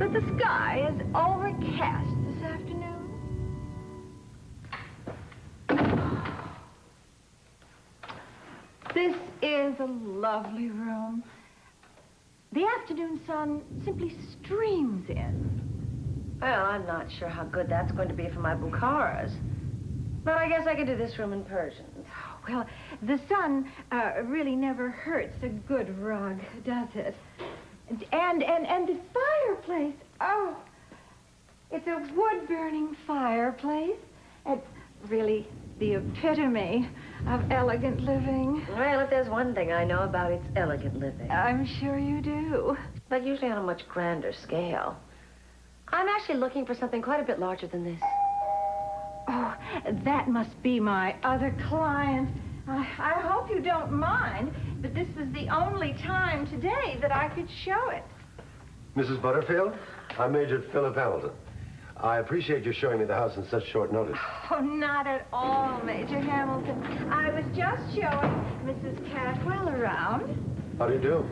but the sky is overcast this afternoon. This is a lovely room. The afternoon sun simply streams in. Well, I'm not sure how good that's going to be for my bukharas. But I guess I could do this room in Persian. Well, the sun really never hurts a good rug, does it? And the fireplace, oh, it's a wood-burning fireplace. It's really the epitome of elegant living. Well, if there's one thing I know about, it's elegant living. I'm sure you do. But usually on a much grander scale. I'm actually looking for something quite a bit larger than this. Oh, that must be my other client. I hope you don't mind, but this was the only time today that I could show it. Mrs. Butterfield, I'm Major Philip Hamilton. I appreciate you showing me the house in such short notice. Oh, not at all, Major Hamilton. I was just showing Mrs. Catwell around. How do you do?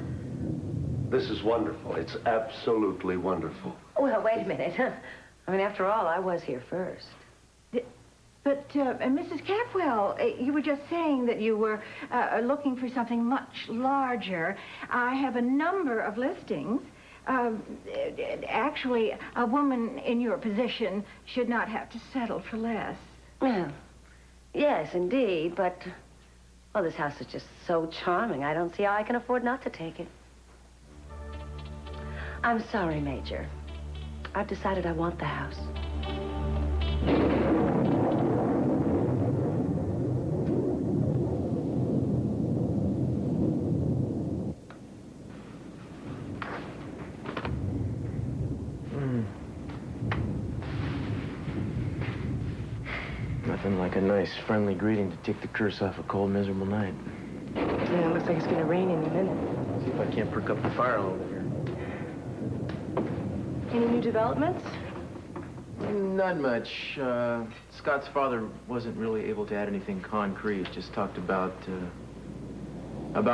This is wonderful. It's absolutely wonderful. Well, wait a minute. I mean, after all, I was here first. But, Mrs. Catwell, you were just saying that you were looking for something much larger. I have a number of listings. Actually, a woman in your position should not have to settle for less. Well, yes, indeed, but, well, this house is just so charming. I don't see how I can afford not to take it. I'm sorry, Major. I've decided I want the house. Nothing like a nice, friendly greeting to take the curse off a cold, miserable night. Yeah, it looks like it's gonna rain any minute. See if I can't perk up the fire over here. Any new developments? Not much. Scott's father wasn't really able to add anything concrete. Just talked about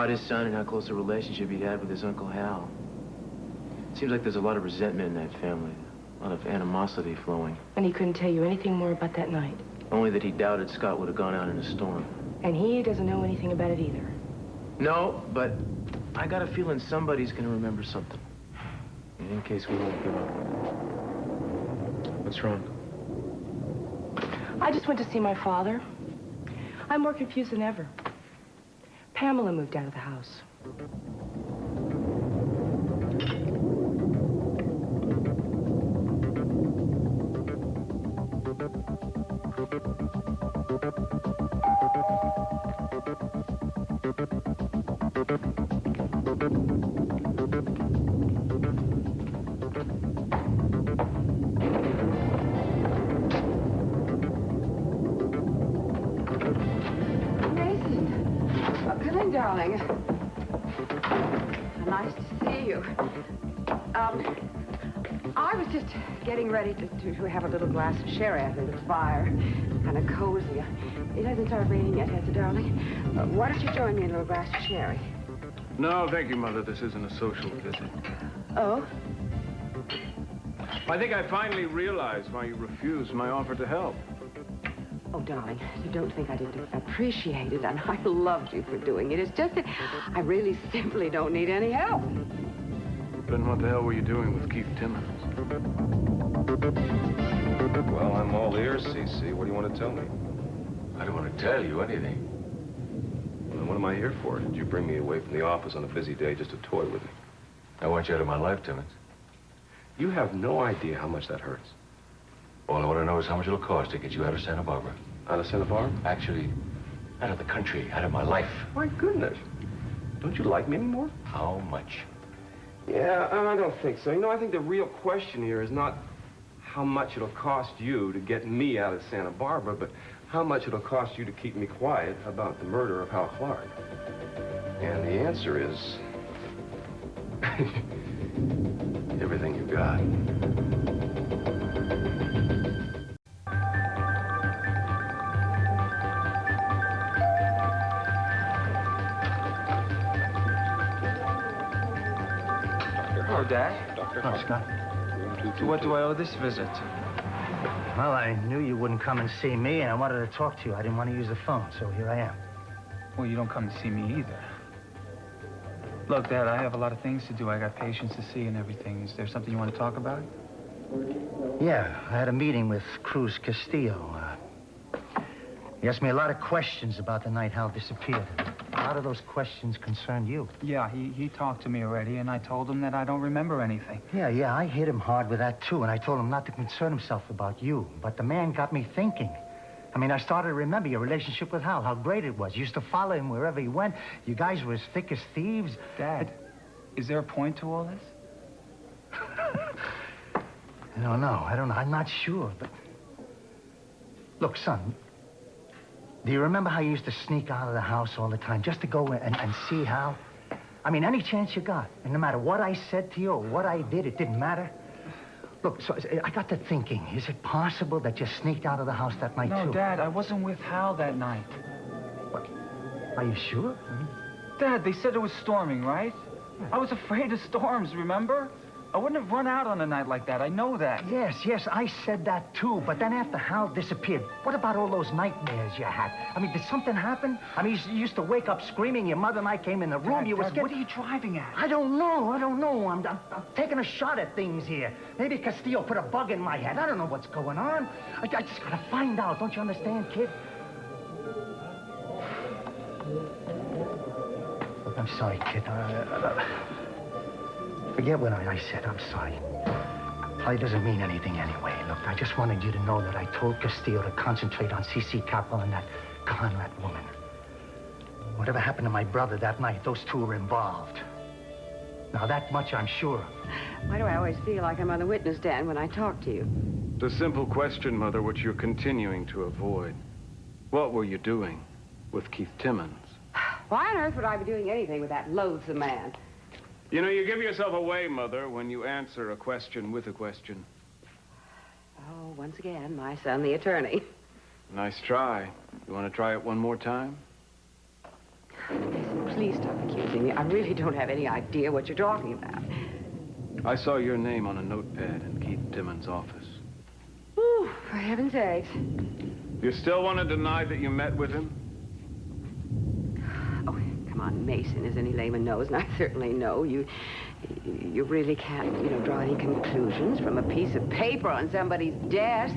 his son and how close a relationship he'd had with his Uncle Hal. Seems like there's a lot of resentment in that family. A lot of animosity flowing. And he couldn't tell you anything more about that night? Only that he doubted Scott would have gone out in a storm. And he doesn't know anything about it either? No, but I got a feeling somebody's gonna remember something. In case we won't give up. What's wrong? I just went to see my father. I'm more confused than ever. Pamela moved out of the house. Darling. Nice to see you. I was just getting ready to have a little glass of sherry after the fire. Kind of cozy. It hasn't started raining yet, has it, darling? Why don't you join me in a little glass of sherry? No, thank you, Mother. This isn't a social visit. Oh? I think I finally realized why you refused my offer to help. Oh, darling, you don't think I didn't appreciate it, and I loved you for doing it. It's just that I really simply don't need any help. Then what the hell were you doing with Keith Timmons? Well, I'm all ears, Sisi. What do you want to tell me? I don't want to tell you anything. Well, what am I here for? Did you bring me away from the office on a busy day just to toy with me? I want you out of my life, Timmons. You have no idea how much that hurts. All I want to know is how much it'll cost to get you out of Santa Barbara. Out of Santa Barbara? Actually, out of the country, out of my life. My goodness. Don't you like me anymore? How much? Yeah, I don't think so. You know, I think the real question here is not how much it'll cost you to get me out of Santa Barbara, but how much it'll cost you to keep me quiet about the murder of Hal Clark. And the answer is... everything you got. Hello, Dad. Doctor. Oh, Scott. To what do I owe this visit? Well, I knew you wouldn't come and see me, and I wanted to talk to you. I didn't want to use the phone, so here I am. Well, you don't come to see me either. Look, Dad, I have a lot of things to do. I got patients to see and everything. Is there something you want to talk about? Yeah, I had a meeting with Cruz Castillo. He asked me a lot of questions about the night Hal disappeared. A lot of those questions concerned you. Yeah, he talked to me already, and I told him that I don't remember anything. Yeah, I hit him hard with that, too, and I told him not to concern himself about you. But the man got me thinking. I mean, I started to remember your relationship with Hal, how great it was. You used to follow him wherever he went. You guys were as thick as thieves. Dad, is there a point to all this? I don't know. I'm not sure, but... Look, son, do you remember how you used to sneak out of the house all the time just to go and see Hal? I mean, any chance you got. And no matter what I said to you or what I did, it didn't matter. Look, so I got to thinking, is it possible that you sneaked out of the house that night, too? No, Dad, I wasn't with Hal that night. What? Are you sure? Dad, they said it was storming, right? I was afraid of storms, remember? I wouldn't have run out on a night like that. I know that. Yes, I said that, too. But then after Hal disappeared, what about all those nightmares you had? I mean, did something happen? I mean, you used to wake up screaming. Your mother and I came in the room. You were scared. What are you driving at? I don't know. I'm taking a shot at things here. Maybe Castillo put a bug in my head. I don't know what's going on. I just gotta find out. Don't you understand, kid? Look, I'm sorry, kid. Forget what I said. I'm sorry. Probably doesn't mean anything anyway. Look, I just wanted you to know that I told Castillo to concentrate on Sisi Capel and that Conrad woman. Whatever happened to my brother that night, those two were involved. Now, that much I'm sure of. Why do I always feel like I'm on the witness stand when I talk to you? The simple question, Mother, which you're continuing to avoid. What were you doing with Keith Timmons? Why on earth would I be doing anything with that loathsome man? You know, you give yourself away, Mother, when you answer a question with a question. Oh, once again, my son, the attorney. Nice try. You want to try it one more time? Listen, please stop accusing me. I really don't have any idea what you're talking about. I saw your name on a notepad in Keith Timmons' office. Ooh, for heaven's sakes. You still want to deny that you met with him? Oh, come on, Mason, as any layman knows, and I certainly know, you really can't, draw any conclusions from a piece of paper on somebody's desk.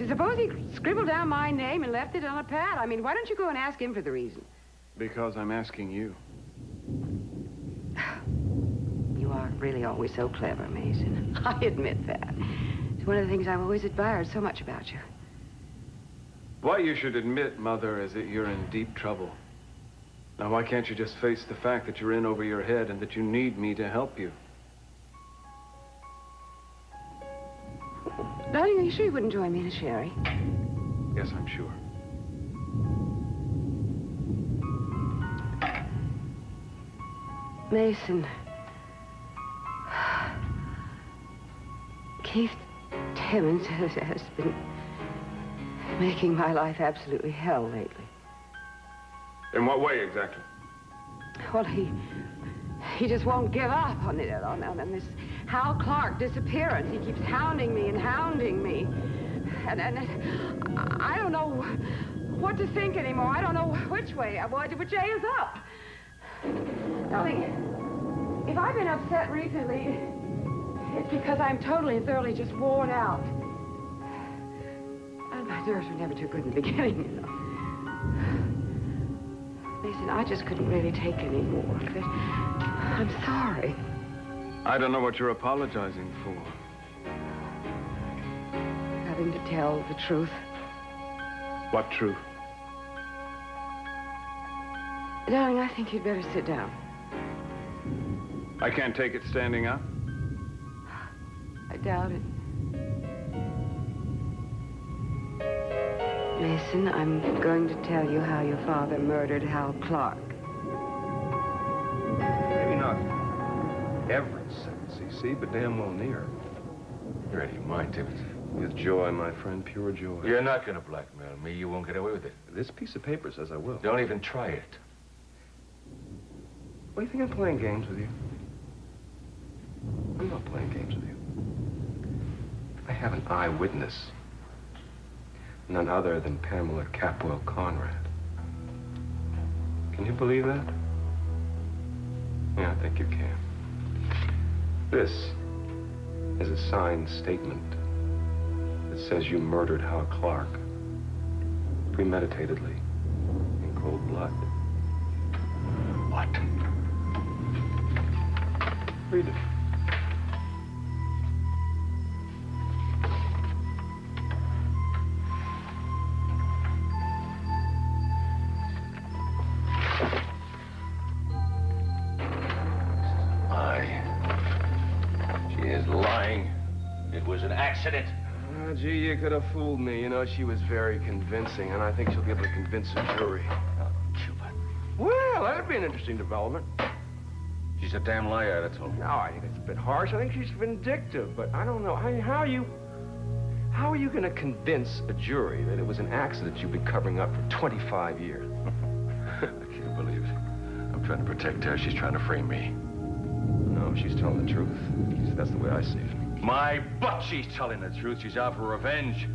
Suppose he scribbled down my name and left it on a pad. I mean, why don't you go and ask him for the reason? Because I'm asking you. You are really always so clever, Mason. I admit that. It's one of the things I've always admired so much about you. What you should admit, Mother, is that you're in deep trouble. Now, why can't you just face the fact that you're in over your head and that you need me to help you? Darling, are you sure you wouldn't join me in a sherry? Yes, I'm sure. Mason. Keith Timmons has been making my life absolutely hell lately. In what way, exactly? Well, he just won't give up on this Hal Clark disappearance. He keeps hounding me and hounding me. And I don't know what to think anymore. I don't know which way is up. Darling, if I've been upset recently, it's because I'm totally and thoroughly just worn out. And my nerves were never too good in the beginning, Mason, I just couldn't really take any more. I'm sorry. I don't know what you're apologizing for. Having to tell the truth. What truth? Darling, I think you'd better sit down. I can't take it standing up? I doubt it. Mason, I'm going to tell you how your father murdered Hal Clark. Maybe not every sentence, Sisi, but damn well near. You're out of your mind, Timmons. With joy, my friend, pure joy. You're not going to blackmail me. You won't get away with it. This piece of paper says I will. Don't even try it. What, do you think I'm playing games with you? I'm not playing games with you. I have an eyewitness. None other than Pamela Capwell Conrad. Can you believe that? Yeah, I think you can. This is a signed statement that says you murdered Hal Clark premeditatedly in cold blood. What? Read it. Accident. Oh, gee, you could have fooled me. You know, she was very convincing, and I think she'll be able to convince a jury. Oh, Cuba. Well, that'd be an interesting development. She's a damn liar, that's all. No, I think it's a bit harsh. I think she's vindictive, but I don't know. How are you going to convince a jury that it was an accident you've been covering up for 25 years? I can't believe it. I'm trying to protect her. She's trying to frame me. No, she's telling the truth. At least that's the way I see it. My butt, she's telling the truth. She's out for revenge.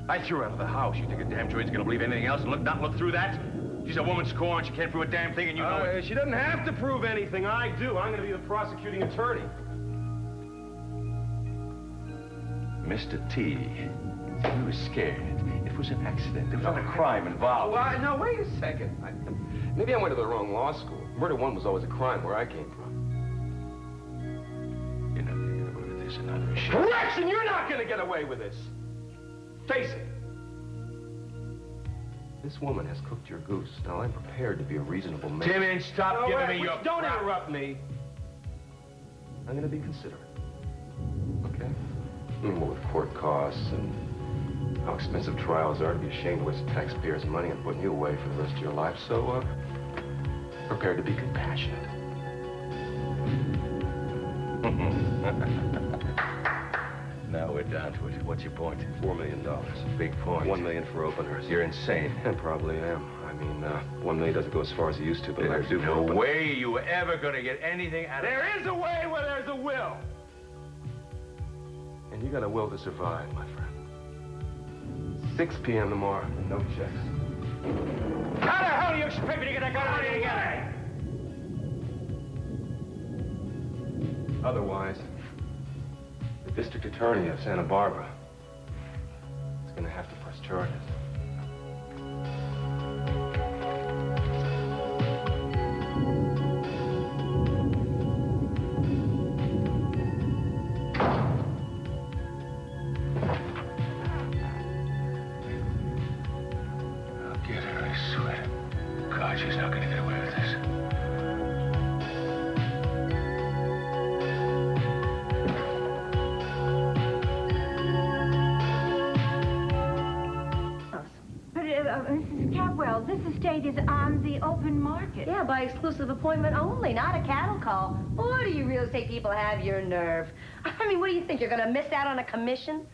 I threw her out of the house. You think a damn jury's gonna believe anything else and not look through that? She's a woman scorned. She can't prove a damn thing, and you know it. She doesn't have to prove anything. I do. I'm gonna be the prosecuting attorney. Mr. T, we were scared. It was an accident. There was not a crime involved. Well, no, wait a second. Maybe I went to the wrong law school. Murder one was always a crime where I came from. Another issue. Correction! You're not gonna get away with this. Face it. This woman has cooked your goose. Now, I'm prepared to be a reasonable man. Timmy, stop giving me your... Don't interrupt me. I'm gonna be considerate. Okay? What with court costs and how expensive trials are, to be ashamed to waste taxpayers' money and putting you away for the rest of your life. So, prepared to be compassionate. Now we're down to it. What's your point? $4 million. Big point. $1 million for openers. You're insane. And probably am. I mean, $1 million doesn't go as far as it used to, but There's I do. no way you were ever gonna get anything out of it. There is a way where there's a will. And you got a will to survive, my friend. 6 p.m. tomorrow, no checks. How the hell do you expect me to get that gun out of here again? Otherwise, the district attorney of Santa Barbara is going to have to press charges. I'll get her, I swear. God, she's not going to get away with this. Mrs. Capwell, this estate is on the open market. Yeah, by exclusive appointment only, not a cattle call. Boy, do you real estate people have your nerve. I mean, what do you think? You're going to miss out on a commission?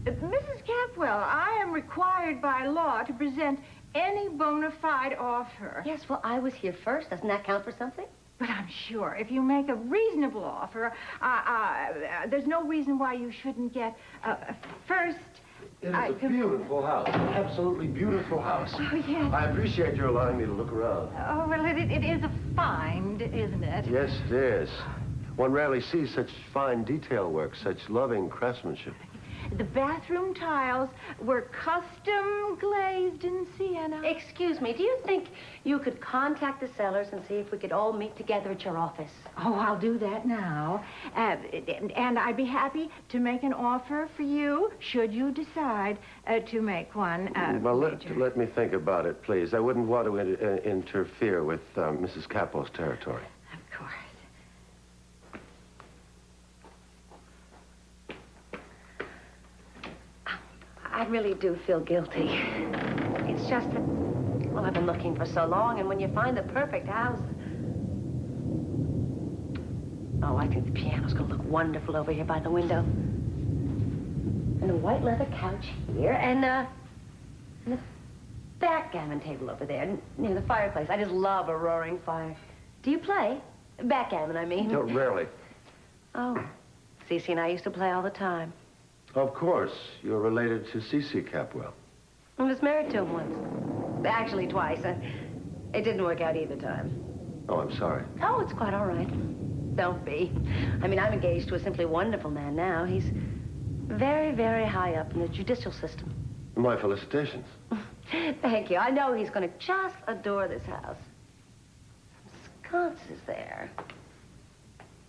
Mrs. Capwell, I am required by law to present any bona fide offer. Yes, well, I was here first. Doesn't that count for something? But I'm sure if you make a reasonable offer, there's no reason why you shouldn't get first. It is a beautiful house. Absolutely beautiful house. Oh, yes. I appreciate your allowing me to look around. Oh, well, it is a find, isn't it? Yes, it is. One rarely sees such fine detail work, such loving craftsmanship. The bathroom tiles were custom glazed in sienna. Excuse me, do you think you could contact the sellers and see if we could all meet together at your office? Oh, I'll do that now. And I'd be happy to make an offer for you, should you decide to make one. Well, let me think about it, please. I wouldn't want to interfere with Mrs. Capel's territory. Of course. I really do feel guilty. It's just that, well, I've been looking for so long, and when you find the perfect house... Oh, I think the piano's gonna look wonderful over here by the window. And a white leather couch here, and a backgammon table over there, near the fireplace. I just love a roaring fire. Do you play? Backgammon, I mean. No, rarely. Oh, Sisi and I used to play all the time. Of course. You're related to Sisi Capwell. I was married to him once. Actually, twice. It didn't work out either time. Oh, I'm sorry. Oh, it's quite all right. Don't be. I mean, I'm engaged to a simply wonderful man now. He's very, very high up in the judicial system. My felicitations. Thank you. I know he's going to just adore this house. Sconce is there.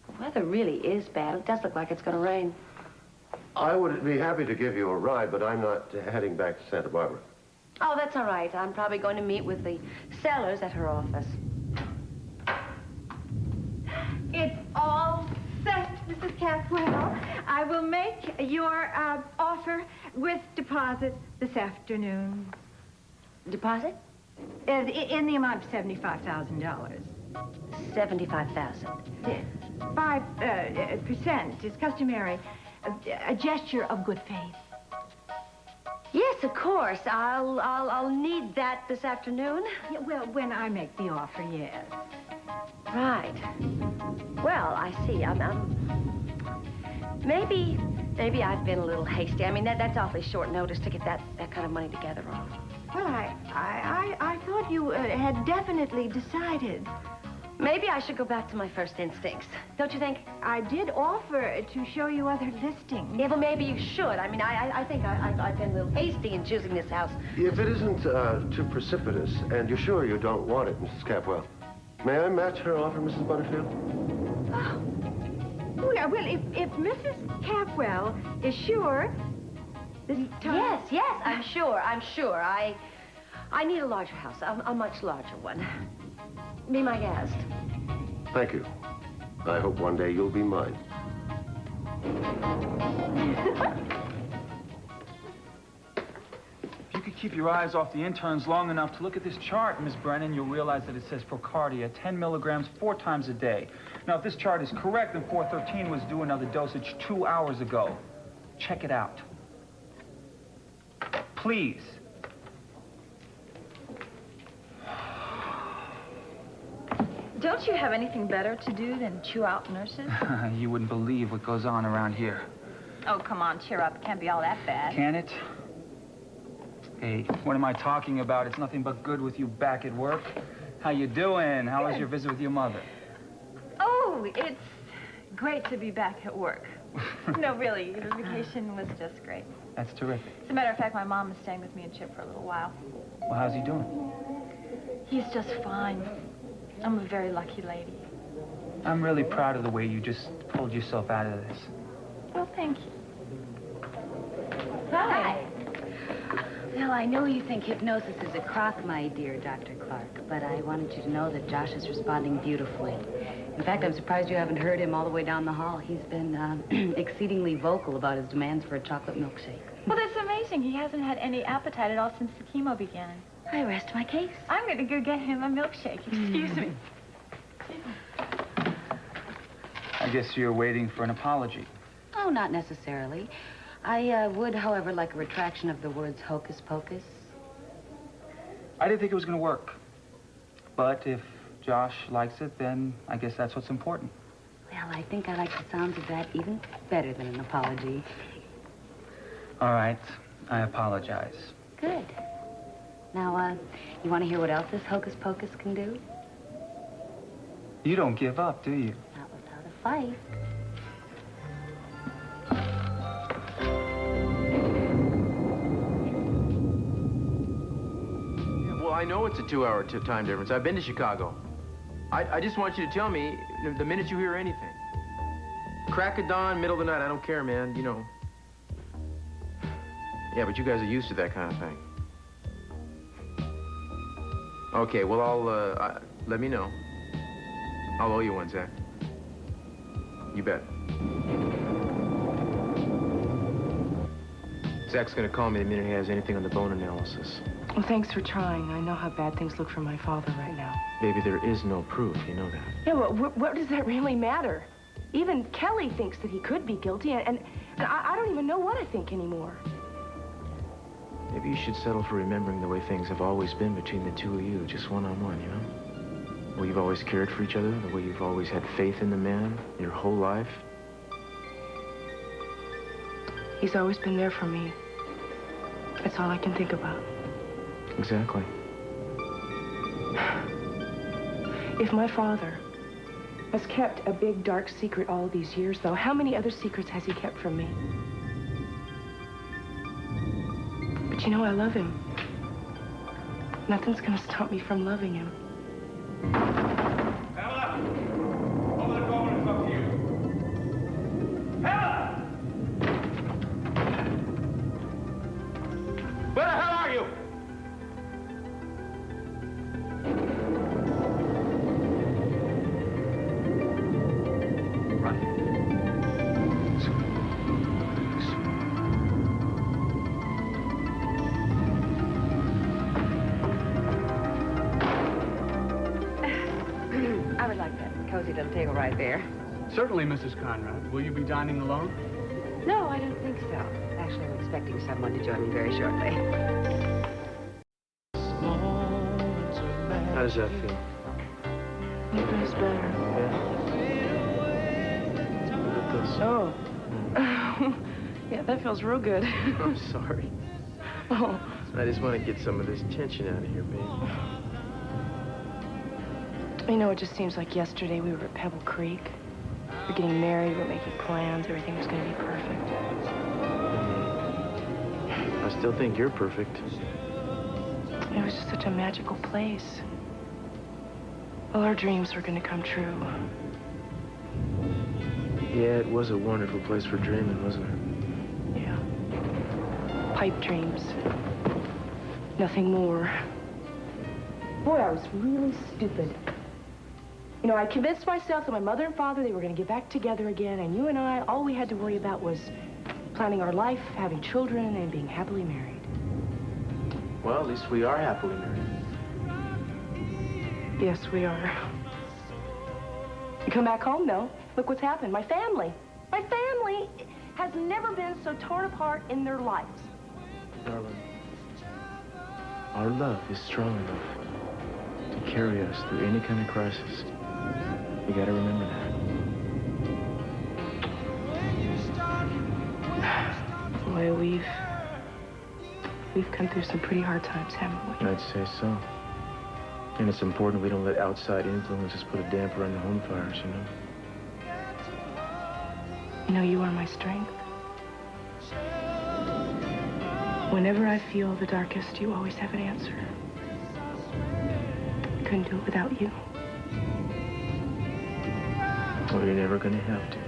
The weather really is bad. It does look like it's going to rain. I would be happy to give you a ride, but I'm not heading back to Santa Barbara. Oh, that's all right. I'm probably going to meet with the sellers at her office. It's all set, Mrs. Capwell. I will make your offer with deposit this afternoon. Deposit? In the amount of $75,000. 75,000. 5% is customary. A gesture of good faith. Yes, of course. I'll need that this afternoon. Yeah, well, when I make the offer, yes. Right. Well, I see. Maybe I've been a little hasty. I mean, that's awfully short notice to get that kind of money together on. Well, I thought you had definitely decided. Maybe I should go back to my first instincts. Don't you think? I did offer to show you other listings. Yeah, well, maybe you should. I mean, I think I've been a little hasty in choosing this house. If it isn't too precipitous, and you're sure you don't want it, Mrs. Capwell, may I match her offer, Mrs. Butterfield? Oh, yeah, well, if Mrs. Capwell is sure this time... Yes, I'm sure. I need a larger house, a much larger one. Be my guest. Thank you. I hope one day you'll be mine. If you could keep your eyes off the interns long enough to look at this chart, Miss Brennan, you'll realize that it says Procardia, 10 milligrams 4 times a day. Now, if this chart is correct, then 413 was due another dosage 2 hours ago. Check it out. Please. Don't you have anything better to do than chew out nurses? You wouldn't believe what goes on around here. Oh, come on, cheer up. It can't be all that bad. Can it? Hey, what am I talking about? It's nothing but good with you back at work. How you doing? How was your visit with your mother? Oh, it's great to be back at work. No, really, the vacation was just great. That's terrific. As a matter of fact, my mom is staying with me and Chip for a little while. Well, how's he doing? He's just fine. I'm a very lucky lady. I'm really proud of the way you just pulled yourself out of this. Well, thank you. Hi. Well, I know you think hypnosis is a crock, my dear Dr. Clark, but I wanted you to know that Josh is responding beautifully. In fact, I'm surprised you haven't heard him all the way down the hall. He's been exceedingly vocal about his demands for a chocolate milkshake. Well, that's amazing. He hasn't had any appetite at all since the chemo began. I rest my case. I'm going to go get him a milkshake. Excuse me. I guess you're waiting for an apology. Oh, not necessarily. I would, however, like a retraction of the words hocus pocus. I didn't think it was going to work. But if Josh likes it, then I guess that's what's important. Well, I think I like the sounds of that even better than an apology. All right. I apologize. Good. Now, you want to hear what else this hocus pocus can do? You don't give up, do you? Not without a fight. Well, I know it's a 2-hour time difference. I've been to Chicago. I just want you to tell me the minute you hear anything. Crack of dawn, middle of the night, I don't care, man, you know. Yeah, but you guys are used to that kind of thing. Okay, well, I'll, let me know. I'll owe you one, Zach. You bet. Zach's gonna call me the minute he has anything on the bone analysis. Well, thanks for trying. I know how bad things look for my father right now. Baby, there is no proof, you know that. Yeah, well, what does that really matter? Even Kelly thinks that he could be guilty, and I don't even know what I think anymore. Maybe you should settle for remembering the way things have always been between the two of you, just one-on-one, you know? The way you've always cared for each other, the way you've always had faith in the man your whole life. He's always been there for me. That's all I can think about. Exactly. If my father has kept a big, dark secret all these years, though, how many other secrets has he kept from me? But you know, I love him. Nothing's gonna stop me from loving him. Pamela! Open the door when it's up to you. Pamela! Where the hell are you? I would like that cozy little table right there. Certainly, Mrs. Conrad. Will you be dining alone? No, I don't think so. Actually, I'm expecting someone to join me very shortly. How does that feel? It feels better. Look at this. Oh. Yeah, that feels real good. I'm sorry. Oh. I just want to get some of this tension out of here, babe. You know, it just seems like yesterday we were at Pebble Creek. We're getting married, we're making plans, everything was going to be perfect. I still think you're perfect. It was just such a magical place. All our dreams were going to come true. Yeah, it was a wonderful place for dreaming, wasn't it? Yeah. Pipe dreams. Nothing more. Boy, I was really stupid. You know, I convinced myself that my mother and father, they were going to get back together again, and you and I, all we had to worry about was planning our life, having children, and being happily married. Well, at least we are happily married. Yes, we are. You come back home, though. Look what's happened. My family has never been so torn apart in their lives. Darling, our love is strong enough to carry us through any kind of crisis. You gotta remember that. Boy, we've come through some pretty hard times, haven't we? I'd say so. And it's important we don't let outside influences put a damper on the home fires, you know? You know, you are my strength. Whenever I feel the darkest, you always have an answer. Couldn't do it without you. Well, you're never gonna have to.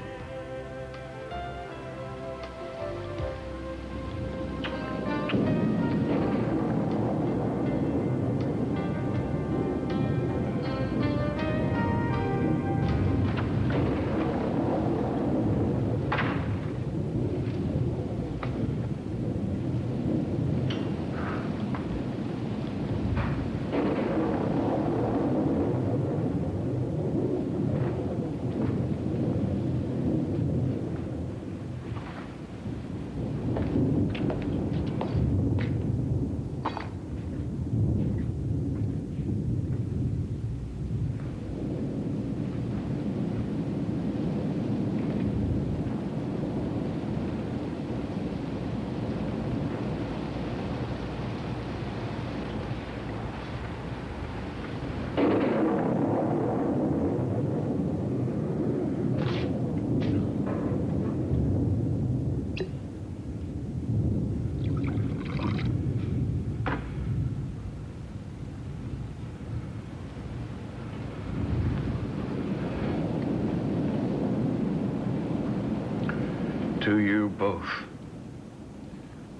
To you both,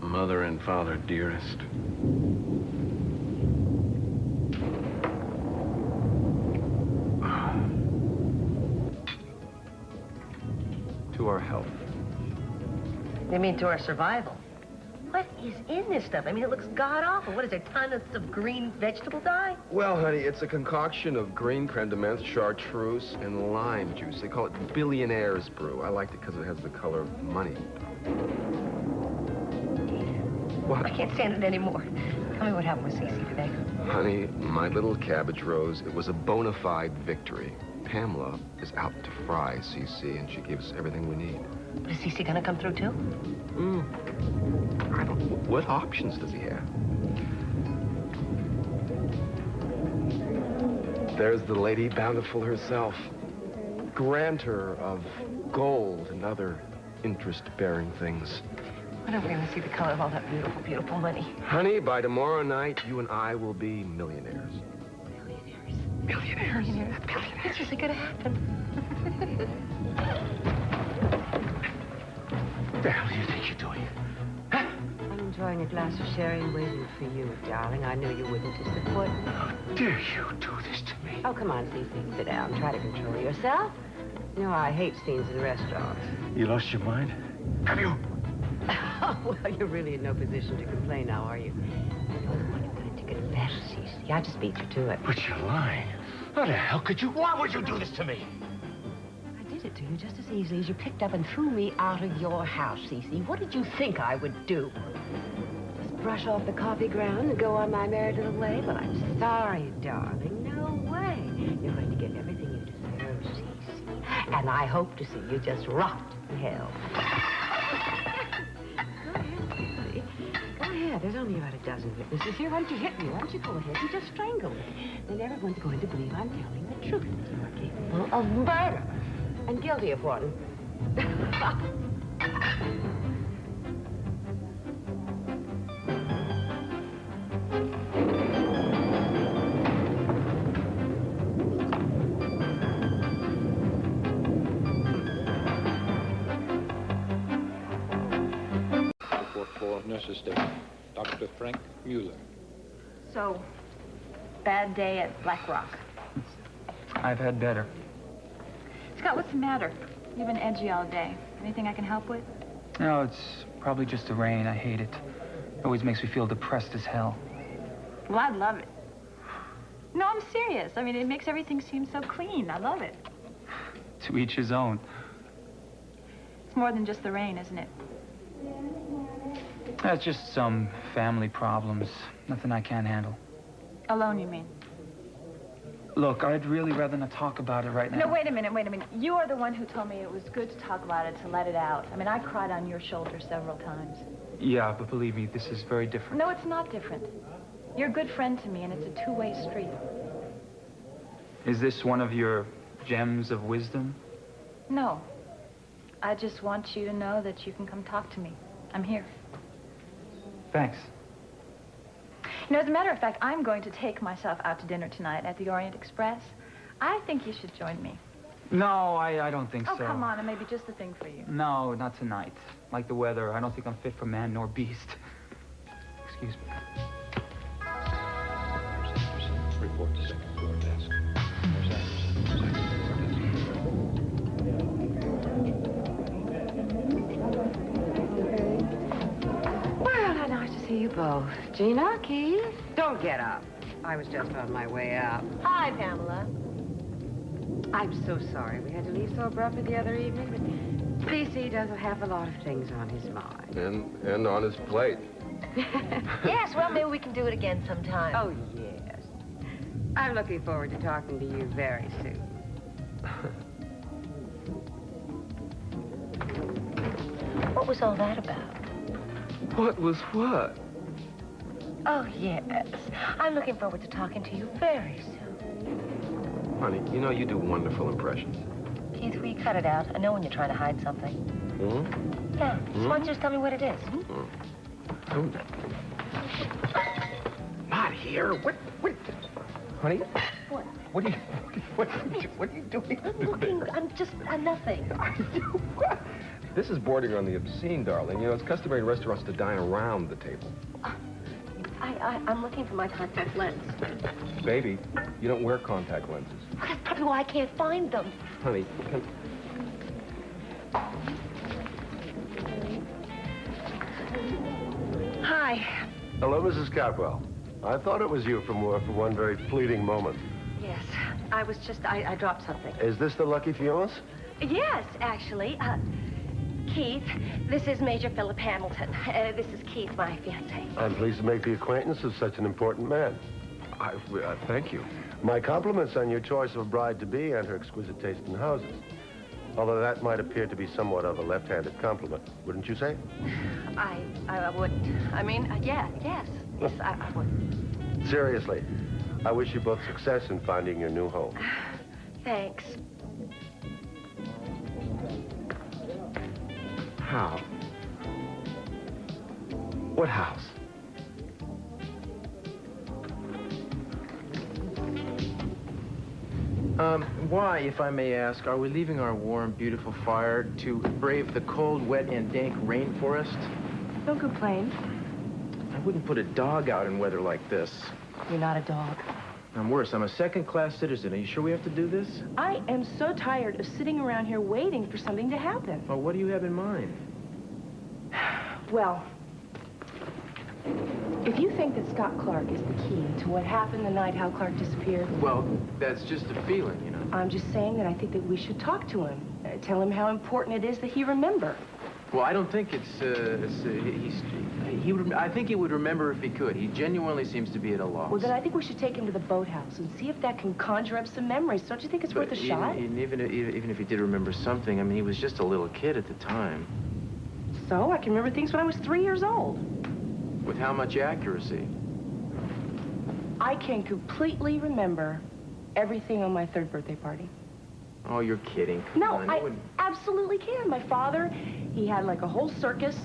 mother and father dearest. To our health. You mean to our survival? What is in this stuff? I mean, it looks god-awful. What is there, tons of green vegetable dye? Well, honey, it's a concoction of green creme de menthe, chartreuse, and lime juice. They call it billionaire's brew. I liked it because it has the color of money. What? I can't stand it anymore. Tell me what happened with Sisi today. Honey, my little cabbage rose, it was a bona fide victory. Pamela is out to fry Sisi, and she gives everything we need. But is Sisi gonna come through too? I don't... What options does he have? There's the Lady Bountiful herself. Grantor of gold and other interest-bearing things. When are we gonna see the color of all that beautiful, beautiful money? Honey, by tomorrow night, you and I will be millionaires. Millionaires. It's really gonna happen. What the hell do you think you're doing? I'm enjoying a glass of sherry and waiting for you, darling. I knew you wouldn't disappoint me. How dare you do this to me? Oh, come on, Sisi. Sit down. Try to control yourself. You know, I hate scenes in restaurants. You lost your mind? Have you? Oh, well, you're really in no position to complain now, are you? What are you going to confess, Sisi? I just beat you to it. But you're lying. How the hell could you? Why would you do this to me? I did it to you just as easily as you picked up and threw me out of your house, Sisi. What did you think I would do? Just brush off the coffee ground and go on my merry little way? Well, I'm sorry, darling. No way. You're going to get everything you deserve, Sisi. And I hope to see you just rot in hell. Go ahead. There's only about a dozen witnesses here. Why don't you hit me? Why don't you go ahead and just strangle me? Then everyone's going to believe I'm telling the truth. You're capable of murder and guilty of one. Nurse's state, Dr. Frank Mueller. So, bad day at Black Rock. I've had better. Scott, what's the matter? You've been edgy all day. Anything I can help with? No, it's probably just the rain. I hate it. It always makes me feel depressed as hell. Well, I love it. No, I'm serious. I mean, it makes everything seem so clean. I love it. To each his own. It's more than just the rain, isn't it? That's just some family problems. Nothing I can't handle. Alone, you mean? Look, I'd really rather not talk about it right now. No, wait a minute. You are the one who told me it was good to talk about it, to let it out. I mean, I cried on your shoulder several times. Yeah, but believe me, this is very different. No, it's not different. You're a good friend to me, and it's a two-way street. Is this one of your gems of wisdom? No. I just want you to know that you can come talk to me. I'm here. Thanks. You know, as a matter of fact, I'm going to take myself out to dinner tonight at the Orient Express. I think you should join me. No, I don't think so. Oh, come on. It may be just the thing for you. No, not tonight. Like the weather, I don't think I'm fit for man nor beast. Excuse me. Report to second floor desk. Well, how nice to see you both. Gina, Keith, don't get up. I was just on my way out. Hi, Pamela. I'm so sorry we had to leave so abruptly the other evening, but Sisi doesn't have a lot of things on his mind. And on his plate. Yes, well, maybe we can do it again sometime. Oh, yes. I'm looking forward to talking to you very soon. What was all that about? What was what? Oh, yes. I'm looking forward to talking to you very soon. Honey, you know you do wonderful impressions. Keith, will you cut it out? I know when you're trying to hide something. Hmm? Yeah, just why don't you just tell me what it is? Oh. Not here. What? Honey? What? What are you doing? I'm nothing. This is bordering on the obscene, darling. You know, it's customary in restaurants to dine around the table. I'm looking for my contact lens. Baby, you don't wear contact lenses. That's probably why I can't find them. Honey, Hi. Hello, Mrs. Capwell. I thought it was you for one very fleeting moment. Yes, I was just, I dropped something. Is this the Lucky Fionas? Yes, actually. Keith, this is Major Philip Hamilton. This is Keith, my fiancé. I'm pleased to make the acquaintance of such an important man. Thank you. My compliments on your choice of bride-to-be and her exquisite taste in houses. Although that might appear to be somewhat of a left-handed compliment, wouldn't you say? I would. I mean, yes, I would. Seriously, I wish you both success in finding your new home. Thanks. How? What house? Why, if I may ask, are we leaving our warm, beautiful fire to brave the cold, wet, and dank rainforest? Don't complain. I wouldn't put a dog out in weather like this. You're not a dog. I'm worse. I'm a second-class citizen. Are you sure we have to do this? I am so tired of sitting around here waiting for something to happen. Well, what do you have in mind? Well, if you think that Scott Clark is the key to what happened the night Hal Clark disappeared... Well, that's just a feeling, you know. I'm just saying that I think that we should talk to him. Tell him how important it is that he remember. Well, I don't think I think he would remember if he could. He genuinely seems to be at a loss. Well, then I think we should take him to the boathouse and see if that can conjure up some memories. Don't you think it's worth a shot? Even if he did remember something, I mean, he was just a little kid at the time. So? I can remember things when I was 3 years old. With how much accuracy? I can completely remember everything on my 3rd birthday party. Oh, you're kidding. Come No, on, I absolutely can. My father, he had like a whole circus.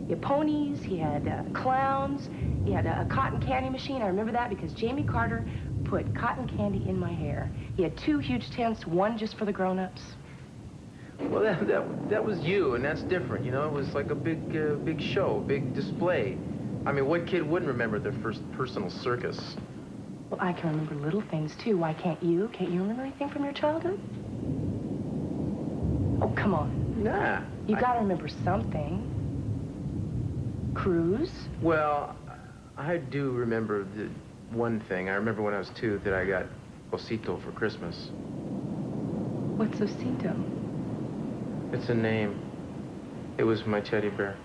He had ponies, he had clowns, he had a cotton candy machine. I remember that because Jamie Carter put cotton candy in my hair. He had 2 huge tents, one just for the grown-ups. Well, that was you, and that's different, you know? It was like a big show, big display. I mean, what kid wouldn't remember their first personal circus? Well, I can remember little things, too. Why can't you? Can't you remember anything from your childhood? Oh, come on. Nah. You gotta remember something. Cruise? Well, I do remember the one thing. I remember when I was 2 that I got Osito for Christmas. What's Osito? It's a name. It was my teddy bear.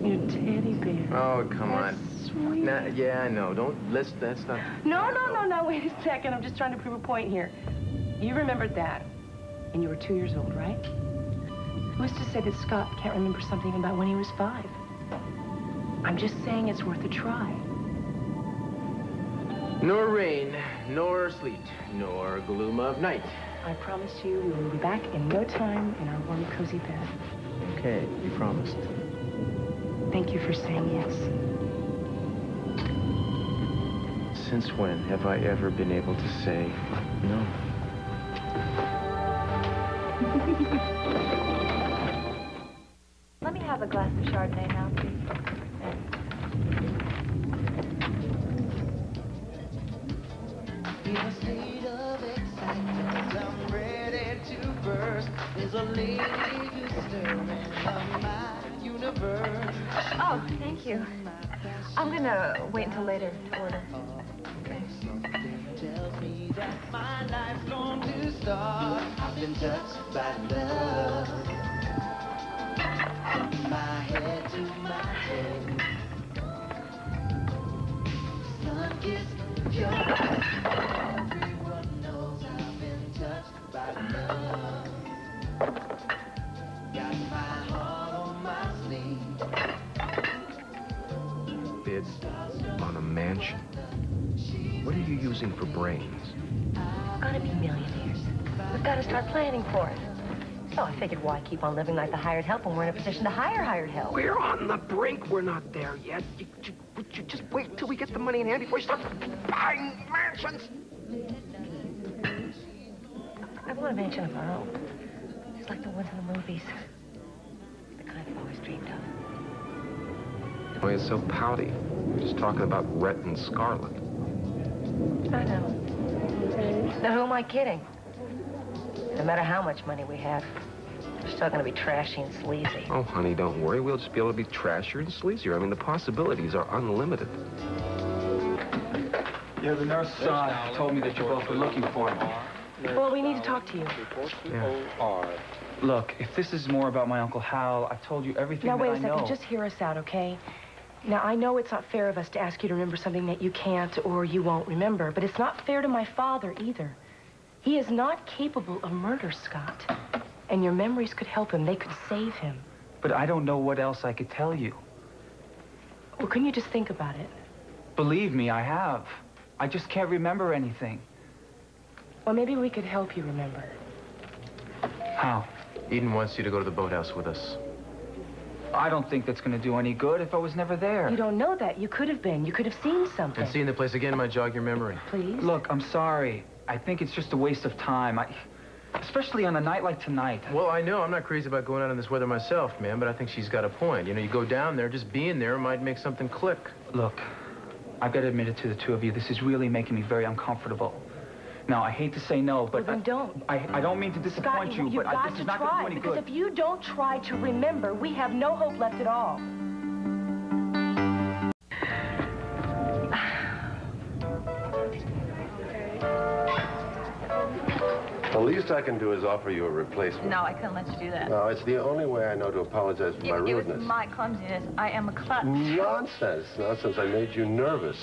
Your teddy bear. Oh, come on. Sweet. Nah, yeah, I know. That's not... No, wait a second. I'm just trying to prove a point here. You remembered that, and you were 2 years old, right? Who's to say that Scott can't remember something about when he was 5? I'm just saying it's worth a try. Nor rain, nor sleet, nor gloom of night. I promise you we will be back in no time in our warm, cozy bed. Okay, you promised. Thank you for saying yes. Since when have I ever been able to say no? Let me have a glass of Chardonnay now, please. In a state of excitement, I'm ready to burst. There's a lady disturbing my universe. Oh, thank you. I'm gonna wait until later to order. Okay. Something tells me that my life's going to start. I've been touched by love. From my head to my toe. Sun-kissed pure. Everyone knows I've been touched by love. Got my heart on my sleeve. Bid on a mansion? What are you using for brains? We're gonna be millionaires. We've got to start planning for it. So I figured why keep on living like the hired help when we're in a position to hire hired help? We're on the brink. We're not there yet. Would you just wait until we get the money in hand before you start buying mansions? I want a mansion of our own. Just like the ones in the movies. The kind I've always dreamed of. Boy, it's so pouty. Just talking about Rhett and Scarlet. I know. Now, who am I kidding? No matter how much money we have, we're still going to be trashy and sleazy. Oh, honey, don't worry. We'll just be able to be trashier and sleazier. I mean, the possibilities are unlimited. Yeah, the nurse told me that you both were looking for me. Well, we need to talk to you. Yeah. Look, if this is more about my Uncle Hal, I've told you everything now, that wait I a second. know. Just hear us out, okay? Now, I know it's not fair of us to ask you to remember something that you can't or you won't remember, but it's not fair to my father either. He is not capable of murder, Scott. And your memories could help him. They could save him. But I don't know what else I could tell you. Well, couldn't you just think about it? Believe me, I have. I just can't remember anything. Well, maybe we could help you remember. How? Eden wants you to go to the boathouse with us. I don't think that's going to do any good if I was never there. You don't know that. You could have been. You could have seen something. And seeing the place again might jog your memory. Please? Look, I'm sorry. I think it's just a waste of time. Especially on a night like tonight. Well, I know. I'm not crazy about going out in this weather myself, man, but I think she's got a point. You know, you go down there, just being there might make something click. Look, I've got to admit it to the two of you. This is really making me very uncomfortable. Now, I hate to say no, but... Well, then don't. I don't mean to disappoint Scott, you, but this is not going to do any good. Because if you don't try to remember, we have no hope left at all. The least I can do is offer you a replacement. No, I couldn't let you do that. No, it's the only way I know to apologize for my rudeness. It was my clumsiness. I am a klutz. Nonsense. Nonsense. I made you nervous.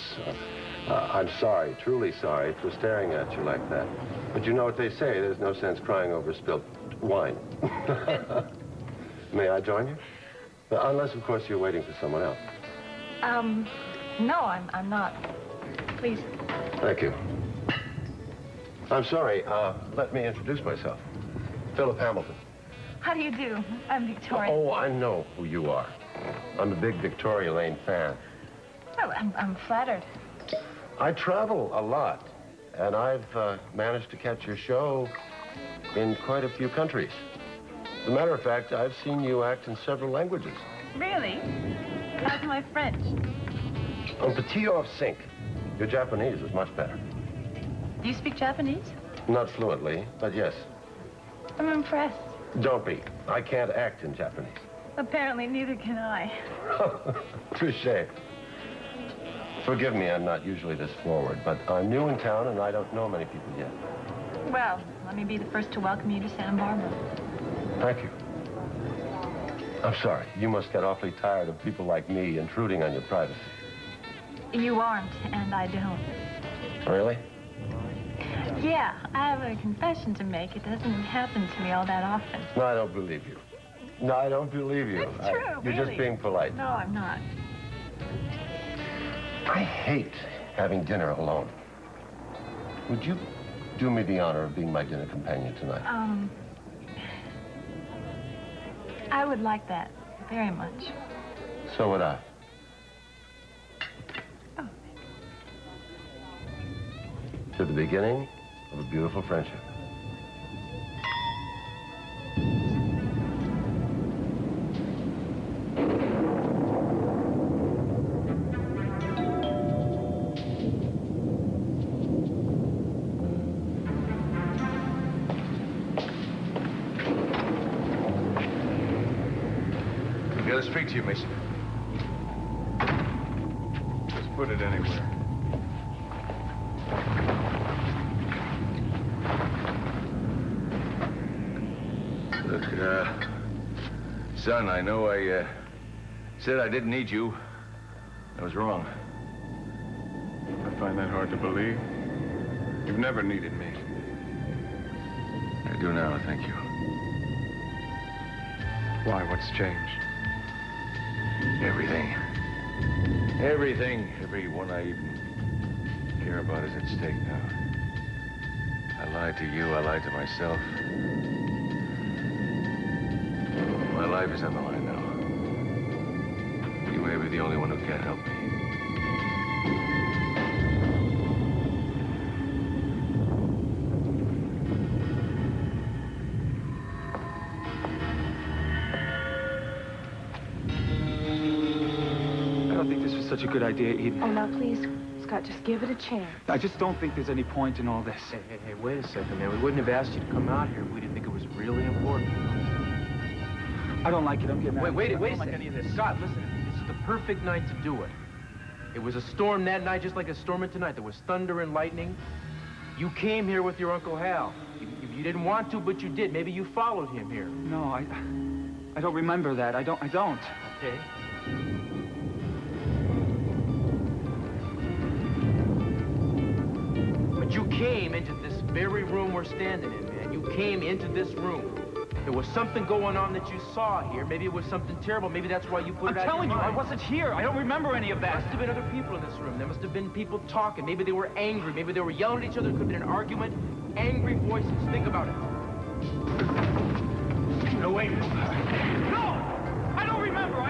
I'm sorry, truly sorry for staring at you like that. But you know what they say, there's no sense crying over spilled wine. May I join you? Unless, of course, you're waiting for someone else. No, I'm not. Please. Thank you. I'm sorry. Let me introduce myself. Philip Hamilton. How do you do? I'm Victoria. Oh, I know who you are. I'm a big Victoria Lane fan. Well, I'm flattered. I travel a lot, and I've managed to catch your show in quite a few countries. As a matter of fact, I've seen you act in several languages. Really? How's my French? Un petit off sync. Your Japanese is much better. Do you speak Japanese? Not fluently, but yes. I'm impressed. Don't be. I can't act in Japanese. Apparently, neither can I. Touché. Forgive me, I'm not usually this forward, but I'm new in town and I don't know many people yet. Well, let me be the first to welcome you to Santa Barbara. Thank you. I'm sorry. You must get awfully tired of people like me intruding on your privacy. You aren't, and I don't. Really? Yeah, I have a confession to make. It doesn't happen to me all that often. No, I don't believe you. No, I don't believe you. It's true, You're really. just being polite. No, I'm not. I hate having dinner alone. Would you do me the honor of being my dinner companion tonight? I would like that very much. So would I. Oh. To the beginning of a beautiful friendship. I've got to speak to you, Maisie. Just put it anywhere. Look, son, I know I said I didn't need you. I was wrong. I find that hard to believe. You've never needed me. I do now, thank you. Why? What's changed? Everything. Everything. Everyone I even care about is at stake now. I lied to you, I lied to myself. My life is on the line now. You may be the only one who can't help me. Such a good idea, Eden. Oh, now, please, Scott, just give it a chance. I just don't think there's any point in all this. Hey, wait a second, man. We wouldn't have asked you to come out here if we didn't think it was really important. I don't like it. I'm getting out. Wait a second. Like any of this. Scott, listen. This is the perfect night to do it. It was a storm that night, just like a storm tonight. There was thunder and lightning. You came here with your Uncle Hal. You didn't want to, but you did. Maybe you followed him here. No, I don't remember that. I don't. Okay. You came into this very room we're standing in, man. You came into this room. There was something going on that you saw here. Maybe it was something terrible. Maybe that's why you put it out. I'm telling you, I wasn't here. I don't remember any of that. There must have been other people in this room. There must have been people talking. Maybe they were angry. Maybe they were yelling at each other. It could have been an argument. Angry voices. Think about it. No, wait. No! I don't remember.